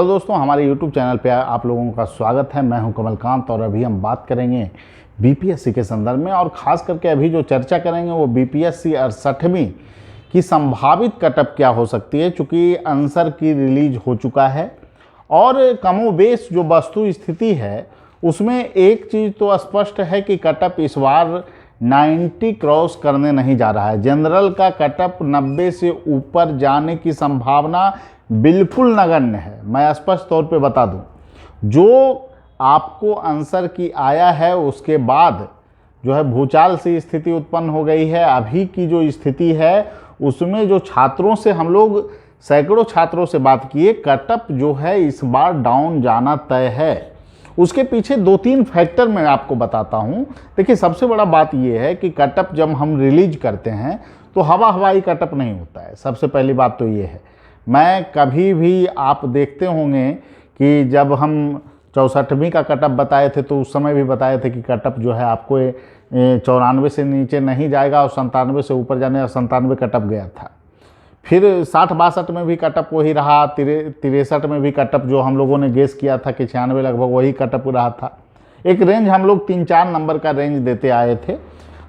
Hello दोस्तों, हमारे YouTube channel पे आप लोगों का स्वागत है। मैं हूं कमलकांत और अभी हम बात करेंगे बीपीएससी के संदर्भ में, और ख़ास करके अभी जो चर्चा करेंगे वो बीपीएससी 68वीं की संभावित कटअप क्या हो सकती है। चूँकि आंसर की रिलीज हो चुका है और कमोबेश जो वस्तु स्थिति है उसमें एक चीज़ तो स्पष्ट है कि कटअप इस बार 90 क्रॉस करने नहीं जा रहा है। जनरल का कटअप 90 से ऊपर जाने की संभावना बिल्कुल नगण्य है। मैं स्पष्ट तौर पे बता दूं, जो आपको आंसर की आया है उसके बाद जो है भूचाल सी स्थिति उत्पन्न हो गई है। अभी की जो स्थिति है उसमें जो छात्रों से हम लोग सैकड़ों छात्रों से बात किए, कटअप जो है इस बार डाउन जाना तय है। उसके पीछे दो तीन फैक्टर मैं आपको बताता हूँ। देखिए, सबसे बड़ा बात यह है कि कटअप जब हम रिलीज करते हैं तो हवाई कटअप नहीं होता है। सबसे पहली बात तो ये है, मैं कभी भी आप देखते होंगे कि जब हम 64वीं का कटअप बताए थे तो उस समय भी बताए थे कि कटअप जो है आपको 94 से नीचे नहीं जाएगा और 97 से ऊपर जाने, और 97 कटअप गया था। फिर 60-62 में भी कटअप वही रहा, 63 में भी कटअप जो हम लोगों ने गेस किया था कि 96 लगभग वही कटअप रहा था। एक रेंज हम लोग 3-4 नंबर का रेंज देते आए थे।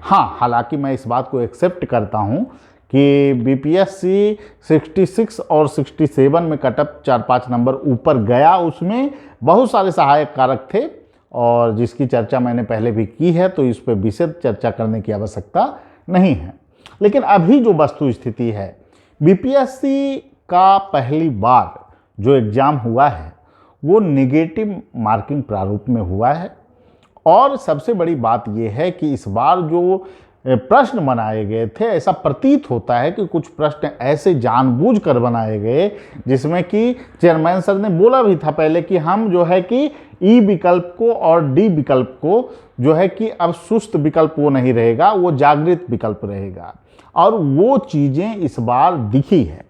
हाँ, हालांकि मैं इस बात को एक्सेप्ट करता हूँ कि बीपीएससी 66 और 67 में कटअप 4-5 नंबर ऊपर गया। उसमें बहुत सारे सहायक कारक थे और जिसकी चर्चा मैंने पहले भी की है, तो इस पर विशद चर्चा करने की आवश्यकता नहीं है। लेकिन अभी जो वस्तु स्थिति है, बीपीएससी का पहली बार जो एग्ज़ाम हुआ है वो नेगेटिव मार्किंग प्रारूप में हुआ है। और सबसे बड़ी बात यह है कि इस बार जो प्रश्न बनाए गए थे, ऐसा प्रतीत होता है कि कुछ प्रश्न ऐसे जानबूझकर बनाए गए जिसमें कि चेयरमैन सर ने बोला भी था पहले कि हम जो है कि ई विकल्प को और डी विकल्प को जो है कि अब सुस्त विकल्प वो नहीं रहेगा, वो जागृत विकल्प रहेगा। और वो चीज़ें इस बार दिखी है।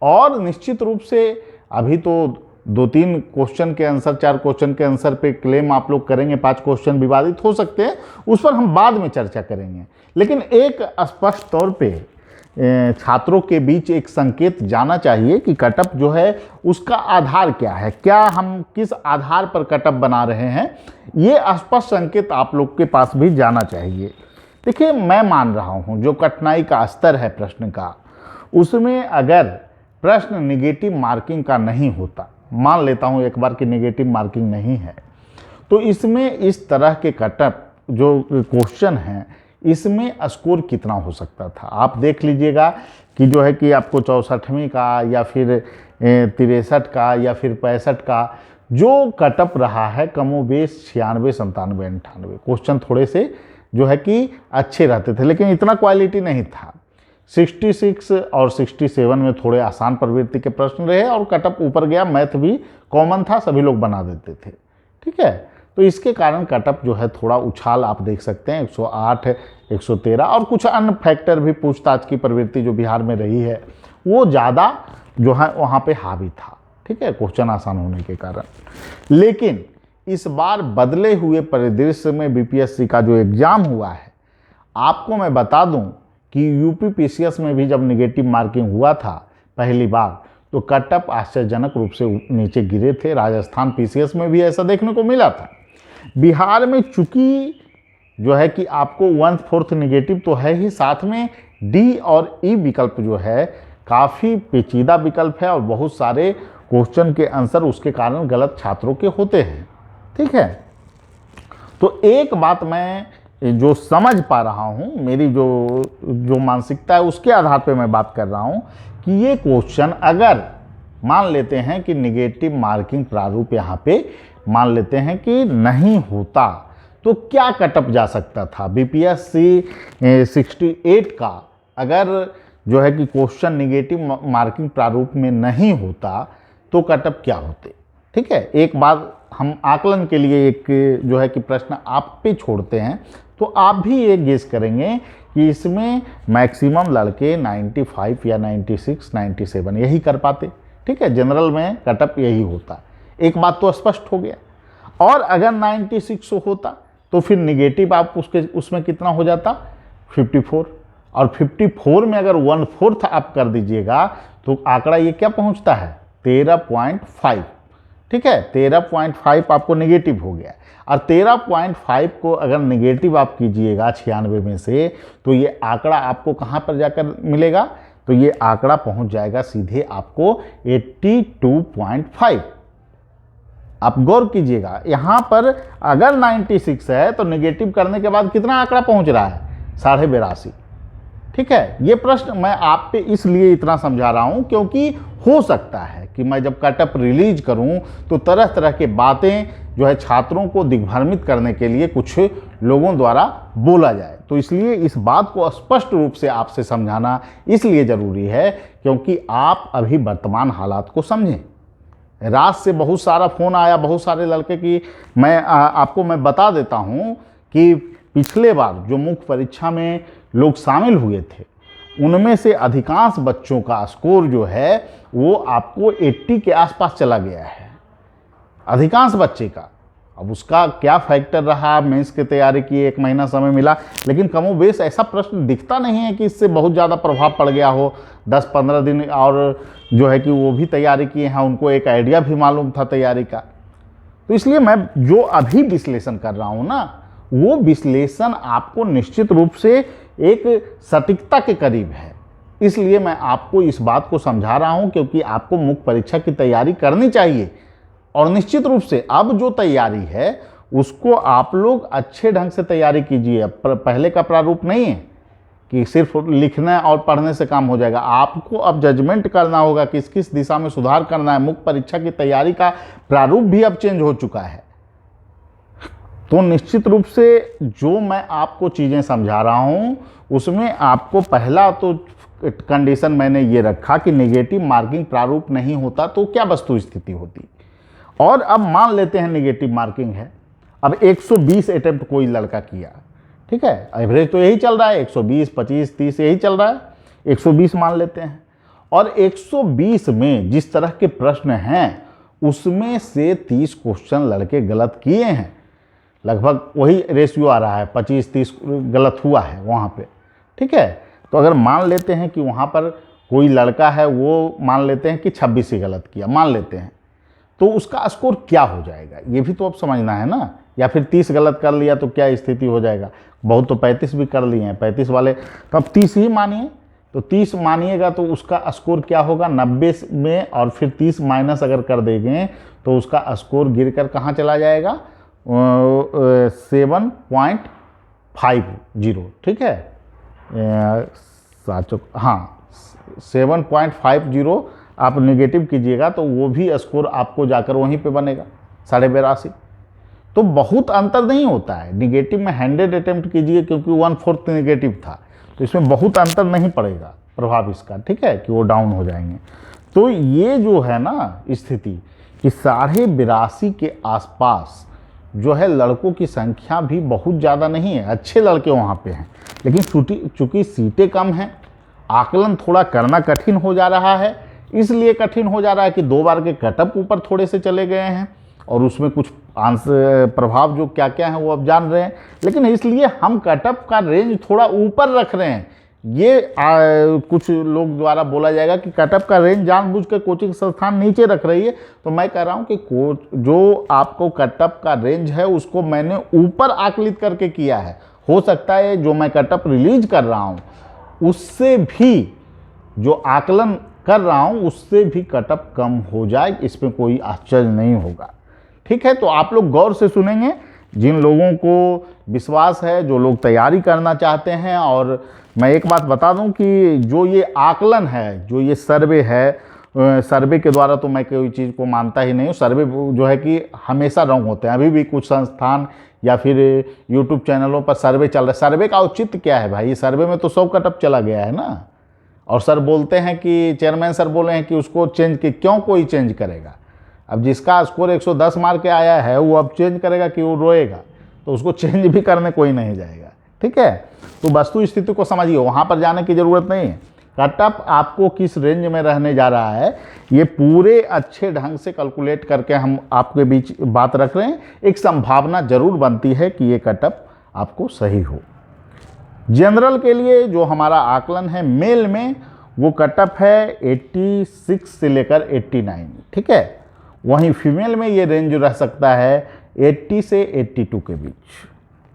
और निश्चित रूप से अभी तो 2-3 क्वेश्चन के आंसर, 4 क्वेश्चन के आंसर पे क्लेम आप लोग करेंगे, 5 क्वेश्चन विवादित हो सकते हैं, उस पर हम बाद में चर्चा करेंगे। लेकिन एक स्पष्ट तौर पे छात्रों के बीच एक संकेत जाना चाहिए कि कटअप जो है उसका आधार क्या है, क्या हम किस आधार पर कटअप बना रहे हैं, ये स्पष्ट संकेत आप लोग के पास भी जाना चाहिए। देखिए, मैं मान रहा हूँ जो कठिनाई का स्तर है प्रश्न का, उसमें अगर प्रश्न निगेटिव मार्किंग का नहीं होता, मान लेता हूँ एक बार कि निगेटिव मार्किंग नहीं है, तो इसमें इस तरह के कटअप जो क्वेश्चन हैं इसमें स्कोर कितना हो सकता था। आप देख लीजिएगा कि जो है कि आपको 64वीं का या फिर 63 का या फिर 65 का जो कटअप रहा है, कमोबेश 96, 97, 98 क्वेश्चन थोड़े से जो है कि अच्छे रहते थे, लेकिन इतना क्वालिटी नहीं था। 66 और 67 में थोड़े आसान प्रवृत्ति के प्रश्न रहे और कटअप ऊपर गया। मैथ भी कॉमन था, सभी लोग बना देते थे। ठीक है, तो इसके कारण कटअप जो है थोड़ा उछाल आप देख सकते हैं, 108, 113 और कुछ अन्य फैक्टर भी, पूछताछ की प्रवृत्ति जो बिहार में रही है वो ज़्यादा जो है वहाँ पे हावी था। ठीक है, क्वेश्चन आसान होने के कारण। लेकिन इस बार बदले हुए परिदृश्य में बीपीएससी का जो एग्ज़ाम हुआ है, आपको मैं बता दूं कि यूपी पीसीएस में भी जब निगेटिव मार्किंग हुआ था पहली बार, तो कटअप आश्चर्यजनक रूप से नीचे गिरे थे। राजस्थान पीसीएस में भी ऐसा देखने को मिला था। बिहार में चूंकि जो है कि आपको 1/4 निगेटिव तो है ही, साथ में डी और ई विकल्प जो है काफ़ी पेचीदा विकल्प है और बहुत सारे क्वेश्चन के आंसर उसके कारण गलत छात्रों के होते हैं। ठीक है, तो एक बात मैं जो समझ पा रहा हूँ, मेरी जो मानसिकता है उसके आधार पे मैं बात कर रहा हूँ कि ये क्वेश्चन अगर मान लेते हैं कि निगेटिव मार्किंग प्रारूप यहाँ पे मान लेते हैं कि नहीं होता, तो क्या कटअप जा सकता था। बीपीएससी 68 का अगर जो है कि क्वेश्चन निगेटिव मार्किंग प्रारूप में नहीं होता तो कटअप क्या होते। ठीक है, एक बात हम आकलन के लिए एक जो है कि प्रश्न आप पे छोड़ते हैं, तो आप भी ये गेस करेंगे कि इसमें मैक्सिमम लड़के 95 या 96, 97 यही कर पाते। ठीक है, जनरल में कटअप यही होता। एक बात तो स्पष्ट हो गया। और अगर 96 होता तो फिर निगेटिव आप उसमें कितना हो जाता, 54। और 54 में अगर 1/4 आप कर दीजिएगा तो आंकड़ा ये क्या पहुंचता है, 13.5। ठीक है, 13.5 आपको नेगेटिव हो गया। और 13.5 को अगर नेगेटिव आप कीजिएगा 96 में से, तो ये आंकड़ा आपको कहाँ पर जाकर मिलेगा, तो ये आंकड़ा पहुंच जाएगा सीधे आपको 82.5। आप गौर कीजिएगा, यहाँ पर अगर 96 है तो नेगेटिव करने के बाद कितना आंकड़ा पहुंच रहा है, 82.5। ठीक है, ये प्रश्न मैं आप पे इसलिए इतना समझा रहा हूं क्योंकि हो सकता है कि मैं जब कटअप रिलीज करूं तो तरह तरह के बातें जो है छात्रों को दिग्भ्रमित करने के लिए कुछ लोगों द्वारा बोला जाए। तो इसलिए इस बात को स्पष्ट रूप से आपसे समझाना इसलिए ज़रूरी है क्योंकि आप अभी वर्तमान हालात को समझें। रात से बहुत सारा फ़ोन आया, बहुत सारे लड़के की आपको मैं बता देता हूं कि पिछले बार जो मुख्य परीक्षा में लोग शामिल हुए थे उनमें से अधिकांश बच्चों का स्कोर जो है वो आपको 80 के आसपास चला गया है, अधिकांश बच्चे का। अब उसका क्या फैक्टर रहा, मेंस की तैयारी की 1 महीना समय मिला, लेकिन कमोबेश ऐसा प्रश्न दिखता नहीं है कि इससे बहुत ज़्यादा प्रभाव पड़ गया हो। 10-15 दिन और जो है कि वो भी तैयारी किए हैं, उनको एक आइडिया भी मालूम था तैयारी का। तो इसलिए मैं जो अभी विश्लेषण कर रहा हूँ ना, वो विश्लेषण आपको निश्चित रूप से एक सटीकता के करीब है। इसलिए मैं आपको इस बात को समझा रहा हूं क्योंकि आपको मुख्य परीक्षा की तैयारी करनी चाहिए। और निश्चित रूप से अब जो तैयारी है उसको आप लोग अच्छे ढंग से तैयारी कीजिए। पहले का प्रारूप नहीं है कि सिर्फ लिखना और पढ़ने से काम हो जाएगा। आपको अब जजमेंट करना होगा किस किस दिशा में सुधार करना है। मुख्य परीक्षा की तैयारी का प्रारूप भी अब चेंज हो चुका है। तो निश्चित रूप से जो मैं आपको चीज़ें समझा रहा हूँ उसमें आपको पहला तो कंडीशन मैंने ये रखा कि नेगेटिव मार्किंग प्रारूप नहीं होता तो क्या वस्तु स्थिति होती। और अब मान लेते हैं नेगेटिव मार्किंग है, अब 120 अटेम्प्ट कोई लड़का किया, ठीक है, एवरेज तो यही चल रहा है 120, 25, 30 यही चल रहा है, 120 मान लेते हैं। और 120 में जिस तरह के प्रश्न हैं उसमें से 30 क्वेश्चन लड़के गलत किए हैं, लगभग वही रेशियो आ रहा है, 25-30 गलत हुआ है वहाँ पे, ठीक है। तो अगर मान लेते हैं कि वहाँ पर कोई लड़का है वो मान लेते हैं कि 26 ही गलत किया, मान लेते हैं, तो उसका स्कोर क्या हो जाएगा ये भी तो अब समझना है ना। या फिर 30 गलत कर लिया तो क्या स्थिति हो जाएगा, बहुत तो 35 भी कर लिए हैं, 35 वाले तो अब 30 ही मानिए, तो 30 मानिएगा तो उसका स्कोर क्या होगा 90 में, और फिर 30 माइनस अगर कर देंगे तो उसका स्कोर गिर कर कहाँ चला जाएगा 7.50, ठीक है, हाँ 7.50 आप नेगेटिव कीजिएगा तो वो भी स्कोर आपको जाकर वहीं पे बनेगा 82.5। तो बहुत अंतर नहीं होता है। नेगेटिव में 100 अटेम्प्ट कीजिए क्योंकि 1/4 नेगेटिव था, तो इसमें बहुत अंतर नहीं पड़ेगा प्रभाव इसका, ठीक है, कि वो डाउन हो जाएंगे। तो ये जो है ना स्थिति कि 82.5 के आसपास जो है लड़कों की संख्या भी बहुत ज़्यादा नहीं है, अच्छे लड़के वहाँ पे हैं, लेकिन चूँकि सीटें कम हैं, आकलन थोड़ा करना कठिन हो जा रहा है। इसलिए कठिन हो जा रहा है कि 2 बार के कटअप ऊपर थोड़े से चले गए हैं और उसमें कुछ प्रभाव जो क्या क्या है वो अब जान रहे हैं, लेकिन इसलिए हम कटअप का रेंज थोड़ा ऊपर रख रहे हैं। ये कुछ लोग द्वारा बोला जाएगा कि कटअप का रेंज जानबूझ कर कोचिंग संस्थान नीचे रख रही है, तो मैं कह रहा हूं कि जो आपको कटअप का रेंज है उसको मैंने ऊपर आकलित करके किया है। हो सकता है जो मैं कटअप रिलीज कर रहा हूं उससे भी, जो आकलन कर रहा हूं उससे भी कटअप कम हो जाए, इसमें कोई आश्चर्य नहीं होगा, ठीक है। तो आप लोग गौर से सुनेंगे, जिन लोगों को विश्वास है, जो लोग तैयारी करना चाहते हैं। और मैं एक बात बता दूं कि जो ये आकलन है, जो ये सर्वे है, सर्वे के द्वारा तो मैं कोई चीज़ को मानता ही नहीं हूँ। सर्वे जो है कि हमेशा रॉन्ग होते हैं। अभी भी कुछ संस्थान या फिर यूट्यूब चैनलों पर सर्वे चल रहा है। सर्वे का औचित्य क्या है भाई, सर्वे में तो 100 कटअप चला गया है ना। और सर बोलते हैं कि चेयरमैन सर बोले हैं कि उसको चेंज कि क्यों कोई चेंज करेगा। अब जिसका स्कोर 110 मार के आया है वो अब चेंज करेगा कि वो रोएगा, तो उसको चेंज भी करने कोई नहीं जाएगा, ठीक है। तो वस्तु स्थिति को समझिए, वहाँ पर जाने की ज़रूरत नहीं है। कटअप आपको किस रेंज में रहने जा रहा है ये पूरे अच्छे ढंग से कैलकुलेट करके हम आपके बीच बात रख रहे हैं। एक संभावना जरूर बनती है कि ये कटअप आपको सही हो। जनरल के लिए जो हमारा आकलन है मेल में, वो कटअप है 86 से लेकर 89, ठीक है। वहीं फीमेल में ये रेंज रह सकता है 80 से 82 के बीच।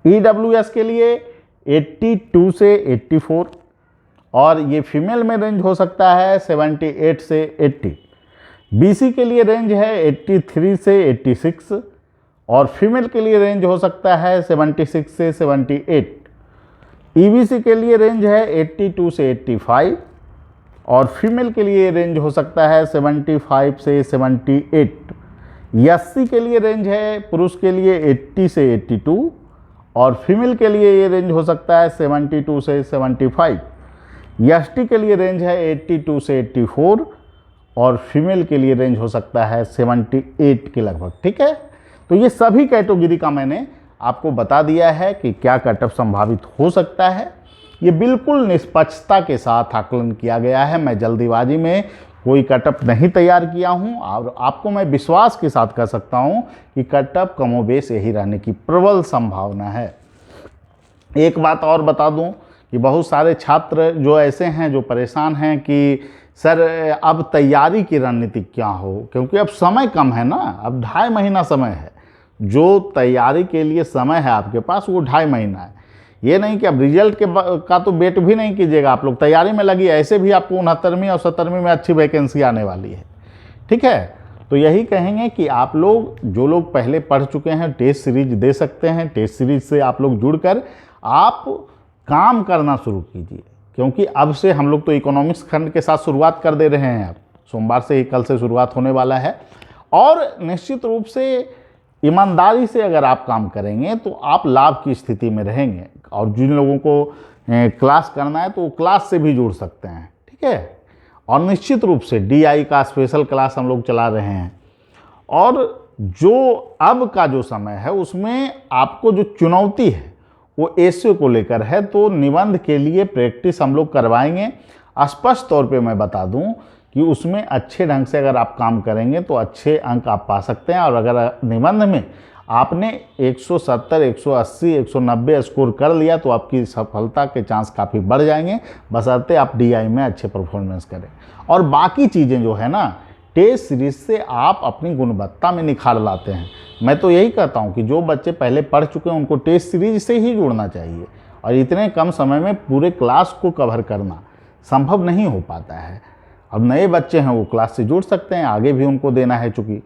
EWS के लिए 82 से 84 और ये फीमेल में रेंज हो सकता है 78 से 80। BC के लिए रेंज है 83 से 86 और फीमेल के लिए रेंज हो सकता है 76 से 78। EBC के लिए रेंज है 82 से 85 और फीमेल के लिए रेंज हो सकता है 75 से 78। SC के लिए रेंज है पुरुष के लिए 80 से 82 और फीमेल के लिए ये रेंज हो सकता है 72 से 75। ST के लिए रेंज है 82 से 84 और फीमेल के लिए रेंज हो सकता है 78 के लगभग। ठीक है, तो ये सभी कैटेगरी का मैंने आपको बता दिया है कि क्या कटऑफ संभावित हो सकता है। ये बिल्कुल निष्पक्षता के साथ आकलन किया गया है। मैं जल्दीबाजी में कोई कटऑफ नहीं तैयार किया हूं और आपको मैं विश्वास के साथ कह सकता हूं कि कटऑफ कमोबेश यही रहने की प्रबल संभावना है। एक बात और बता दूं कि बहुत सारे छात्र जो ऐसे हैं जो परेशान हैं कि सर अब तैयारी की रणनीति क्या हो, क्योंकि अब समय कम है ना, अब 2.5 महीना समय है। जो तैयारी के लिए समय है आपके पास वो 2.5 महीना है। ये नहीं कि अब रिजल्ट का तो वेट भी नहीं कीजिएगा, आप लोग तैयारी में लगी, ऐसे भी आपको 69वीं और 70वीं में अच्छी वैकेंसी आने वाली है। ठीक है, तो यही कहेंगे कि आप लोग जो लोग पहले पढ़ चुके हैं टेस्ट सीरीज दे सकते हैं। टेस्ट सीरीज से आप लोग जुड़कर आप काम करना शुरू कीजिए, क्योंकि अब से हम लोग तो इकोनॉमिक्स खंड के साथ शुरुआत कर दे रहे हैं। अब सोमवार से ही, कल से शुरुआत होने वाला है और निश्चित रूप से ईमानदारी से अगर आप काम करेंगे तो आप लाभ की स्थिति में रहेंगे। और जिन लोगों को क्लास करना है तो वो क्लास से भी जुड़ सकते हैं। ठीक है, और निश्चित रूप से DI का स्पेशल क्लास हम लोग चला रहे हैं। और जो अब का जो समय है उसमें आपको जो चुनौती है वो एसईओ को लेकर है, तो निबंध के लिए प्रैक्टिस हम लोग करवाएंगे। स्पष्ट तौर पे मैं बता दूं कि उसमें अच्छे ढंग से अगर आप काम करेंगे तो अच्छे अंक आप पा सकते हैं। और अगर निबंध में आपने 170, 180, 190 स्कोर कर लिया तो आपकी सफलता के चांस काफ़ी बढ़ जाएंगे, बशर्ते आप DI में अच्छे परफॉर्मेंस करें। और बाकी चीज़ें जो है ना, टेस्ट सीरीज से आप अपनी गुणवत्ता में निखार लाते हैं। मैं तो यही कहता हूं कि जो बच्चे पहले पढ़ चुके हैं उनको टेस्ट सीरीज से ही जुड़ना चाहिए। और इतने कम समय में पूरे क्लास को कवर करना संभव नहीं हो पाता है। अब नए बच्चे हैं वो क्लास से जुड़ सकते हैं, आगे भी उनको देना है चूँकि।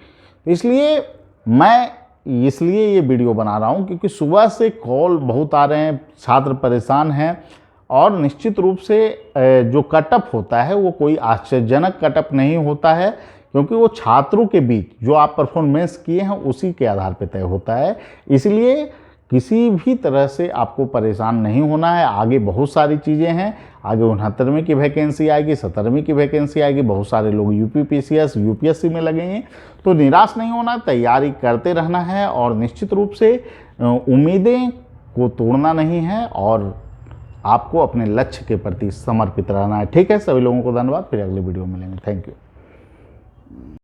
इसलिए मैं ये वीडियो बना रहा हूँ क्योंकि सुबह से कॉल बहुत आ रहे हैं, छात्र परेशान हैं। और निश्चित रूप से जो कटऑफ होता है वो कोई आश्चर्यजनक कटऑफ नहीं होता है, क्योंकि वो छात्रों के बीच जो आप परफॉर्मेंस किए हैं उसी के आधार पर तय होता है। इसलिए किसी भी तरह से आपको परेशान नहीं होना है। आगे बहुत सारी चीज़ें हैं, आगे 69वीं की वैकेंसी आएगी, 70वीं की वैकेंसी आएगी, बहुत सारे लोग UPPCS, UPSC में लगेंगे। तो निराश नहीं होना, तैयारी करते रहना है और निश्चित रूप से उम्मीदें को तोड़ना नहीं है और आपको अपने लक्ष्य के प्रति समर्पित रहना है। ठीक है, सभी लोगों को धन्यवाद। फिर अगले वीडियो में मिलेंगे। Thank you.